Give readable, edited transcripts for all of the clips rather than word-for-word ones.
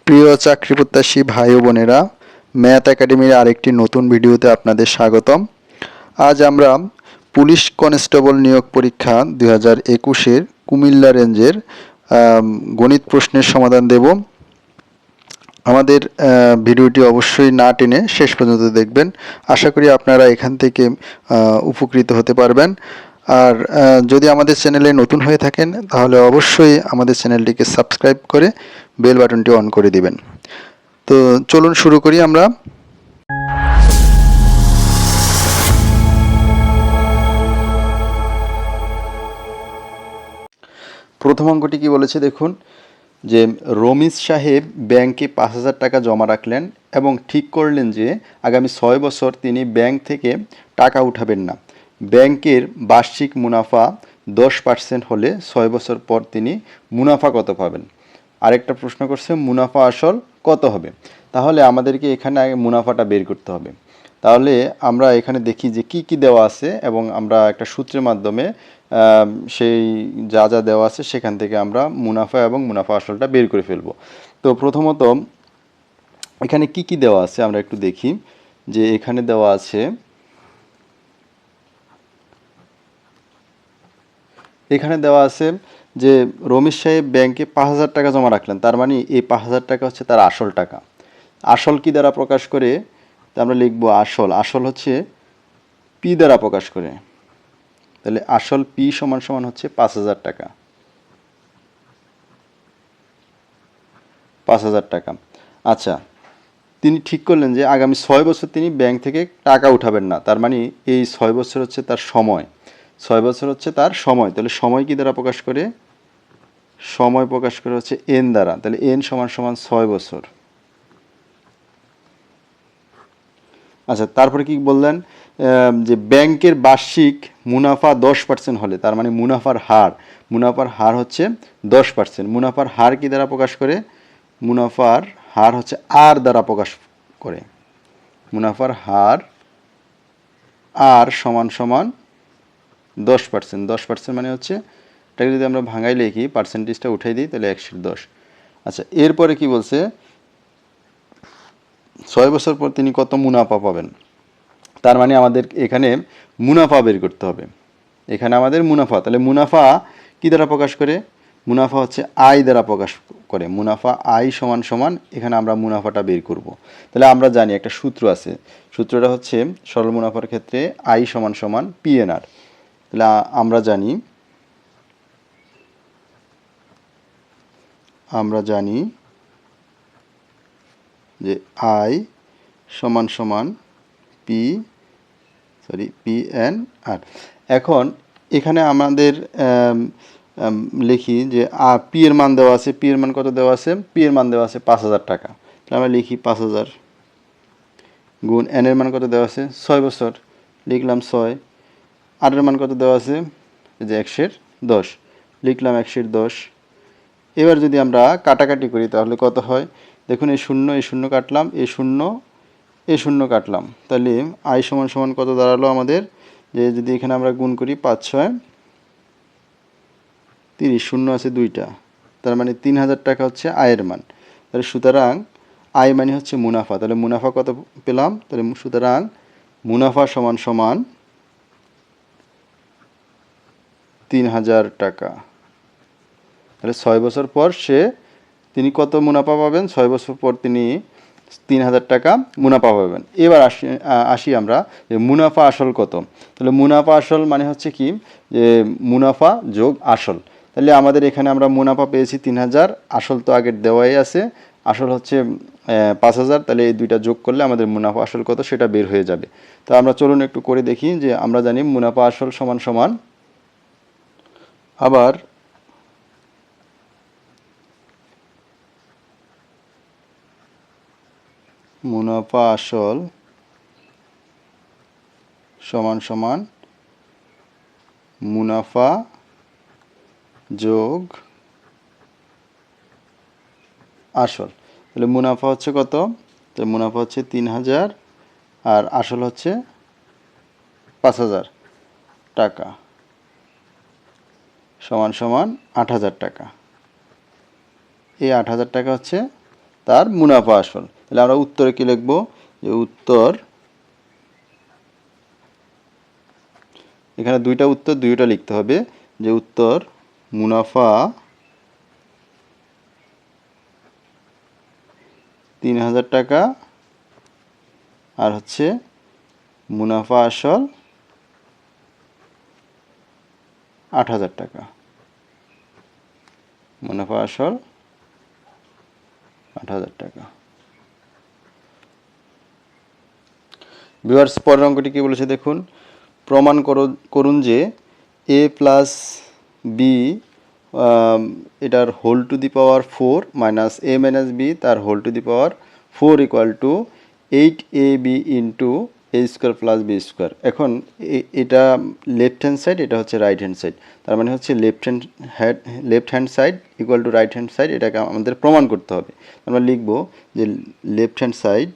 প্রিয় চাকরি প্রত্যাশী ভাই ও বোনেরা, ম্যাথ একাডেমির আরেকটি নতুন ভিডিওতে আপনাদের স্বাগতম। আজ আমরা পুলিশ কনস্টেবল নিয়োগ পরীক্ষা 2021-এর কুমিল্লা রেঞ্জের গণিত প্রশ্নের সমাধান দেব। আমাদের ভিডিওটি অবশ্যই না টেনে শেষ পর্যন্ত দেখবেন। আশা করি আপনারা এখান থেকে উপকৃত হতে পারবেন। আর যদি আমাদের চ্যানেলে নতুন হয়ে থাকেন তাহলে অবশ্যই আমাদের চ্যানেলটিকে সাবস্ক্রাইব করে বেল বাটনটি অন করে দিবেন। তো চলুন শুরু করি আমরা। প্রথম অঙ্কটি কি বলেছে দেখুন, যে রমিজ সাহেব ব্যাংকে 5,000 টাকা জমা রাখলেন এবং ঠিক করলেন যে আগামী 6 বছর তিনি ব্যাংক থেকে টাকা উঠাবেন না। ব্যাংকের বার্ষিক মুনাফা 10% হলে 6 বছর পর তিনি মুনাফা কত পাবেন। আরেকটা প্রশ্ন করছে মুনাফা আসল কত হবে। তাহলে আমাদেরকে এখানে আগে মুনাফাটা বের করতে হবে। তাহলে আমরা এখানে দেখি যে কি কি দেওয়া আছে এবং আমরা একটা সূত্রের মাধ্যমে সেই যা যা দেওয়া আছে সেখান থেকে আমরা মুনাফা এবং মুনাফা আসলটা বের করে ফেলব। তো প্রথমত এখানে কি কি দেওয়া আছে আমরা একটু দেখি। যে এখানে দেওয়া আছে, যে রমেশ সাহেব ব্যাংকে 5,000 টাকা জমা রাখলেন, তার মানে এই 5,000 টাকা হচ্ছে তার আসল টাকা। আসল কি দ্বারা প্রকাশ করে, আমরা লিখবো আসল হচ্ছে পি দ্বারা প্রকাশ করে। তাহলে আসল পি সমান সমান হচ্ছে 5,000 টাকা। 5,000 টাকা। আচ্ছা, তিনি ঠিক করলেন যে আগামী 6 বছর তিনি ব্যাংক থেকে টাকা উঠাবেন না। তার মানে এই 6 বছর হচ্ছে তার সময়। 6 বছর হচ্ছে তার সময়। তাহলে সময় কি দ্বারা প্রকাশ করে? সময় প্রকাশ করে হচ্ছে এন দ্বারা। তাহলে এন সমান সমান 6 বছর। আচ্ছা, তারপরে কি বললেন, যে ব্যাংকের বার্ষিক মুনাফা 10% হলে, তার মানে মুনাফার হার হচ্ছে 10%। মুনাফার হার কি দ্বারা প্রকাশ করে? মুনাফার হার হচ্ছে আর দ্বারা প্রকাশ করে। মুনাফার হার আর সমান সমান 10%। 10% মানে হচ্ছে, এটাকে যদি আমরা ভাঙাই লিখি, পার্সেন্টেজটা উঠাই দিই, তাহলে 110। আচ্ছা, এরপরে কি বলছে, 6 বছর পর তিনি কত মুনাফা পাবেন। তার মানে আমাদের এখানে মুনাফা বের করতে হবে। এখানে আমাদের মুনাফা, তাহলে মুনাফা কি দ্বারা প্রকাশ করে? মুনাফা হচ্ছে আয় দ্বারা প্রকাশ করে। মুনাফা আয় সমান সমান, এখানে আমরা মুনাফাটা বের করব। তাহলে আমরা জানি একটা সূত্র আছে, সূত্রটা হচ্ছে সরল মুনাফার ক্ষেত্রে আয় সমান সমান পিএনআর। তাহলে আমরা জানি যে আই সমান সমান পিএনআর। এখন এখানে আমাদের লিখি যে পি এর মান দেওয়া আছে। পি এর মান কত দেওয়া আছে? পি এর মান দেওয়া আছে 5,000 টাকা। তাহলে আমরা লিখি 5,000 গুণ এন এর মান কত দেওয়া আছে? 6 বছর, লিখলাম 6। আর এর মান কত দেওয়া আছে? যে 110, লিখলাম 110। এবার যদি আমরা কাটাকাটি করি তাহলে কত হয় দেখুন, এই শূন্য কাটলাম, এই শূন্য কাটলাম, তাহলে আই সমান সমান কত দাঁড়ালো আমাদের? যে যদি এখানে আমরা গুণ করি 5 6 30, শূন্য আছে 2টা, তার মানে 3,000 টাকা হচ্ছে আয়ের মান। তাহলে সুতরাং আয় মানে হচ্ছে মুনাফা। তাহলে মুনাফা কত পেলাম? তাহলে সুতরাং মুনাফা সমান সমান 3,000 টাকা। তাহলে 6 বছর পর তিনি কত মুনাফা পাবেন? 6 বছর পর তিনি 3,000 টাকা মুনাফা পাবেন। এবার আসি আমরা যে মুনাফা আসল কত। তাহলে মুনাফা আসল মানে হচ্ছে কি, যে মুনাফা যোগ আসল। তাহলে আমাদের এখানে আমরা মুনাফা পেয়েছি 3,000, আসল তো আগের দেওয়াই আছে, আসল হচ্ছে 5,000। তাহলে এই দুইটা যোগ করলে আমাদের মুনাফা আসল কত সেটা বের হয়ে যাবে। তো আমরা চলুন একটু করে দেখি। যে আমরা জানি মুনাফা আসল সমান সমান, আবার মুনাফা আসল সমান সমান মুনাফা যোগ আসল। তাহলে মুনাফা হচ্ছে কত? তো মুনাফা হচ্ছে 3,000 আর আসল হচ্ছে 5,000 টাকা, সমান সমান 8,000 টাকা। এই 8,000 টাকা হচ্ছে তার মুনাফা আসল। তাহলে আমরা উত্তরে কি লিখব, যে উত্তর, এখানে দুইটা উত্তর, দুইটা লিখতে হবে, যে উত্তর মুনাফা 3000 টাকা আর হচ্ছে মুনাফা আসল 8000 টাকা। মুনাফা আসল 8000 টাকা। ভিউয়ার্স, পরের অঙ্কটি কি বলেছে দেখুন, প্রমাণ করুন যে a প্লাস বি এটার whole to the power 4 minus a minus B তার whole to the power 4 equal to 8ab into a square plus B square. এখন এটা লেফট হ্যান্ড সাইড, এটা হচ্ছে রাইট হ্যান্ড সাইড, তার মানে হচ্ছে left hand side equal to right hand side, এটাকে আমাদের প্রমাণ করতে হবে। আমরা লিখব যে লেফট হ্যান্ড সাইড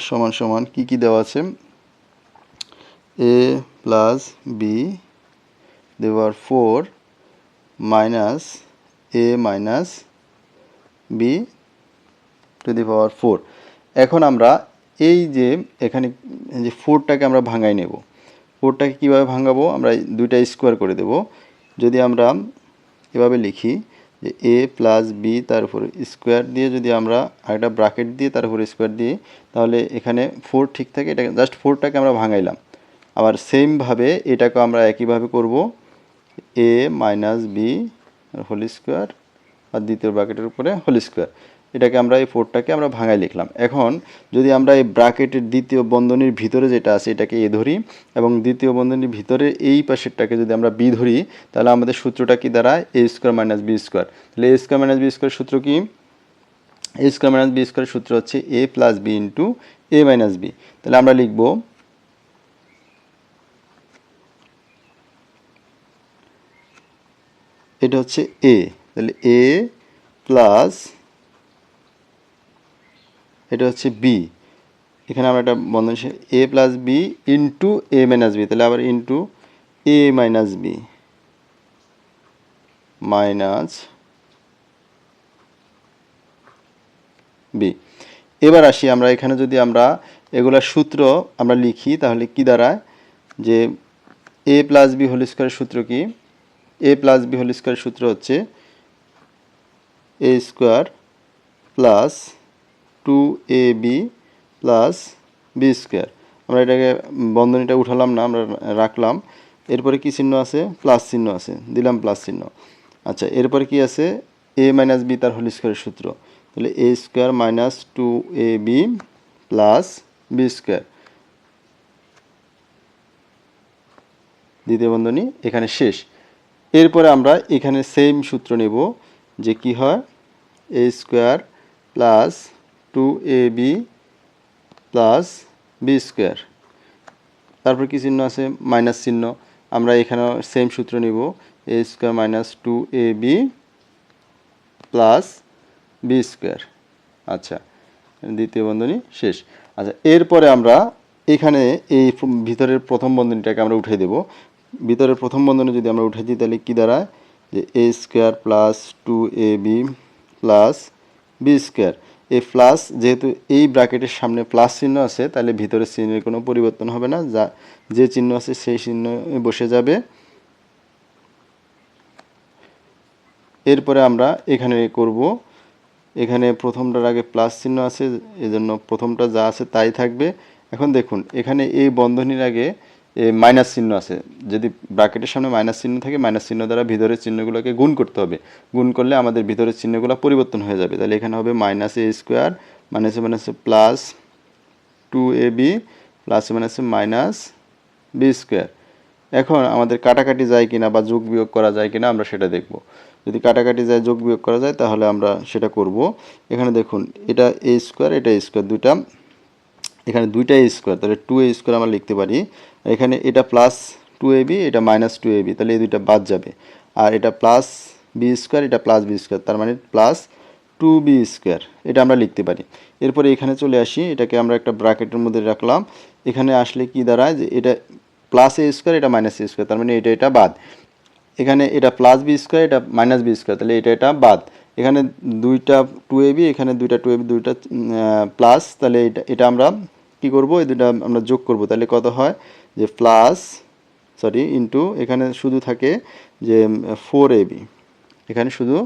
সমান সমান কি কি দেওয়া আছে, a প্লাস বি দেওয়ার 4 minus a minus B to the power 4। এখন আমরা এই যে এখানে যে 4টাকে আমরা ভাঙাই নেব। 4টাকে কীভাবে ভাঙাবো, আমরা দুইটা স্কোয়ার করে দেব। যদি আমরা এভাবে লিখি যে a প্লাস বি তার উপর স্কোয়ার দিয়ে যদি আমরা আরেকটা ব্র্যাকেট দিয়ে তার উপর স্কোয়ার দিই, তাহলে এখানে 4 ঠিক থাকে, এটা জাস্ট 4টাকে আমরা ভাঙাইলাম। আবার সেমভাবে এটাকে আমরা একইভাবে করব, a minus B whole square আর দ্বিতীয় ব্র্যাকেটের উপরে হোল স্কোয়ার, এটাকে আমরা এই 4টাকে আমরা ভাঙাই লিখলাম। এখন যদি আমরা এই ব্র্যাকেটের দ্বিতীয় বন্ধনীর ভিতরে যেটা আছে এটাকে এ ধরি এবং দ্বিতীয় বন্ধনীর ভিতরে এই পাশেরটাকে যদি আমরা বি ধরি, তাহলে আমাদের সূত্রটা কি দাঁড়ায়, এ স্কোয়ার মাইনাস বি স্কোয়ার। তাহলে A square minus B square সূত্র কি, এ স্কোয়ার মাইনাস বি স্কোয়ার সূত্র হচ্ছে এ প্লাস বি ইন্টু এ মাইনাস বি। তাহলে আমরা লিখব এটা হচ্ছে এ, তাহলে এ প্লাস এটা হচ্ছে বি, এখানে আমরা একটা বন্ধনী এ প্লাস বি ইন্টু এ মাইনাস বি, তাহলে আবার ইন্টু এ মাইনাস বি মাইনাস বি। এবার আসি আমরা এখানে যদি আমরা এগুলার সূত্র আমরা লিখি তাহলে কি দাঁড়ায়, যে এ প্লাস বি হোল স্কোয়ারের সূত্র কি, এ প্লাস বি হোল স্কোয়ারের সূত্র হচ্ছে A square plus 2ab plus B square. আমরা এটাকে বন্ধনীটা উঠালাম না, আমরা রাখলাম। এরপরে কি চিহ্ন আছে, প্লাস চিহ্ন আছে, দিলাম প্লাস চিহ্ন। আচ্ছা, এরপরে কি আছে, এ মাইনাস বি তার হোল স্কোয়ারের সূত্র, তাহলে A square minus 2ab plus B square, দ্বিতীয় বন্ধনী এখানে শেষ। এরপরে আমরা এখানে সেম সূত্র নেব, যে কি হয়, A square plus 2ab plus B square, তারপর কি চিহ্ন আছে, মাইনাস চিহ্ন। আমরা এখানেও সেম সূত্র নিব, A square minus 2ab plus B square. আচ্ছা, দ্বিতীয় বন্ধনী শেষ। আচ্ছা, এরপরে আমরা এখানে এই ভিতরের প্রথম বন্ধনীটাকে আমরা উঠে দেব। ভিতরের প্রথম বন্ধনী যদি আমরা উঠে দিই তাহলে কী দাঁড়ায়, যে A square plus 2ab plus B square. এই প্লাস, যেহেতু এই ব্র্যাকেটের সামনে প্লাস চিহ্ন আছে, তাহলে ভিতরের চিহ্নের কোনো পরিবর্তন হবে না, যা যে চিহ্ন আছে সেই চিহ্ন বসে যাবে। এরপরে আমরা এখানে করব, এখানে প্রথমটার আগে প্লাস চিহ্ন আছে, এজন্য প্রথমটা যা আছে তাই থাকবে। এখন দেখুন এখানে এই বন্ধনীর আগে মাইনাস চিহ্ন আছে, যদি ব্র্যাকেটের সামনে মাইনাস চিহ্ন থাকে, মাইনাস চিহ্ন দ্বারা ভিতরের চিহ্নগুলোকে গুণ করতে হবে। গুণ করলে আমাদের ভিতরের চিহ্নগুলো পরিবর্তন হয়ে যাবে। তাহলে এখানে হবে মাইনাস এ স্কোয়ার মাইনাসে মাইনাসে প্লাস 2ab প্লাসে মাইনাসে মাইনাস বি স্কোয়ার। এখন আমাদের কাটাকাটি যায় কিনা বা যোগ বিয়োগ করা যায় কিনা আমরা সেটা দেখব। যদি কাটাকাটি যায়, যোগ বিয়োগ করা যায়, তাহলে আমরা সেটা করব। এখানে দেখুন এটা এ স্কোয়ার, এটা এ স্কোয়ার, দুইটা এখানে দুইটা এ স্কোয়ার, তাহলে 2a স্কোয়ার আমরা লিখতে পারি। এখানে এটা প্লাস 2ab, এটা মাইনাস 2ab, তাহলে এই দুইটা বাদ যাবে। আর এটা প্লাস বি স্কোয়ার, এটা প্লাস বি স্কোয়ার, তার মানে প্লাস 2b স্কোয়ার, এটা আমরা লিখতে পারি। এরপরে এখানে চলে আসি, এটাকে আমরা একটা ব্র্যাকেটের মধ্যে রাখলাম। এখানে আসলে কি দাঁড়ায়, যে এটা প্লাস এ স্কোয়ার, এটা মাইনাস এ স্কোয়ার, তার মানে এটা বাদ। এখানে এটা প্লাস বি স্কোয়ার, এটা মাইনাস বি স্কোয়ার, তাহলে এটা বাদ। এখানে দুইটা 2ab, এখানে দুইটা 2ab, দুইটা প্লাস, তাহলে এটা আমরা কি করব, এই দুইটা আমরা যোগ করব, তাহলে কত হয় যে প্লাস ইন্টু এখানে শুধু থাকে যে 4ab, এখানে শুধু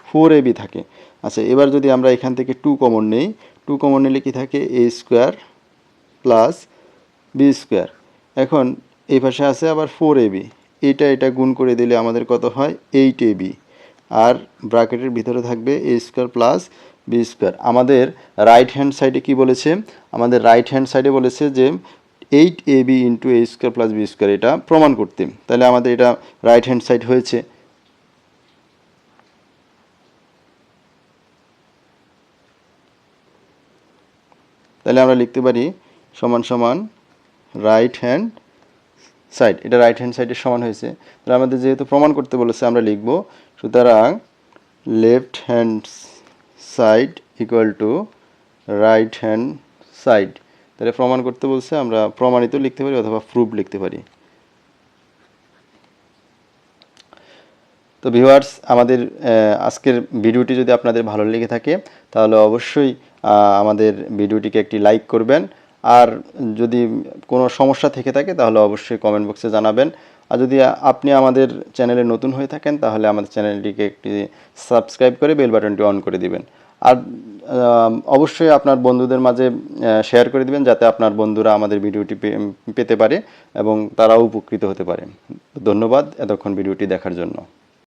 4ab থাকে। আচ্ছা, এবার যদি আমরা এখান থেকে 2 কমন নেই, 2 কমন নিলে কি থাকে a square plus B square. এখন এই পাশে আছে আবার 4ab, এটা গুণ করে দিলে আমাদের কত হয় 8ab, আর ব্র্যাকেটের ভিতরে থাকবে a square plus B square. আমাদের রাইট হ্যান্ড সাইডে কি বলেছে, আমাদের রাইট হ্যান্ড সাইডে বলেছে যে 8ab into a square plus B square, এটা প্রমাণ করতে, তাহলে আমাদের এটা রাইট হ্যান্ড সাইড হয়েছে। তাহলে আমরা লিখতে পারি সমান সমান রাইট হ্যান্ড সাইড, এটা রাইট হ্যান্ড সাইডের সমান হয়েছে। তাহলে আমাদের যেহেতু প্রমাণ করতে বলেছে আমরা লিখব, সুতরাং left hand side equal to right hand side. তাহলে প্রমাণ করতে বলছে, আমরা প্রমাণিত লিখতে পারি অথবা প্রুফ লিখতে পারি। তো ভিউয়ার্স, আমাদের আজকের ভিডিওটি যদি আপনাদের ভালো লেগে থাকে তাহলে অবশ্যই আমাদের ভিডিওটিকে একটি লাইক করবেন, আর যদি কোনো সমস্যা থেকে থাকে তাহলে অবশ্যই কমেন্ট বক্সে জানাবেন। আর যদি আপনি আমাদের চ্যানেলে নতুন হয়ে থাকেন তাহলে আমাদের চ্যানেলটিকে একটি সাবস্ক্রাইব করে বেল বাটনটি অন করে দিবেন। আর অবশ্যই আপনার বন্ধুদের মাঝে শেয়ার করে দিবেন, যাতে আপনার বন্ধুরা আমাদের ভিডিওটি পেতে পারে এবং তারাও উপকৃত হতে পারে। ধন্যবাদ এতক্ষণ ভিডিওটি দেখার জন্য।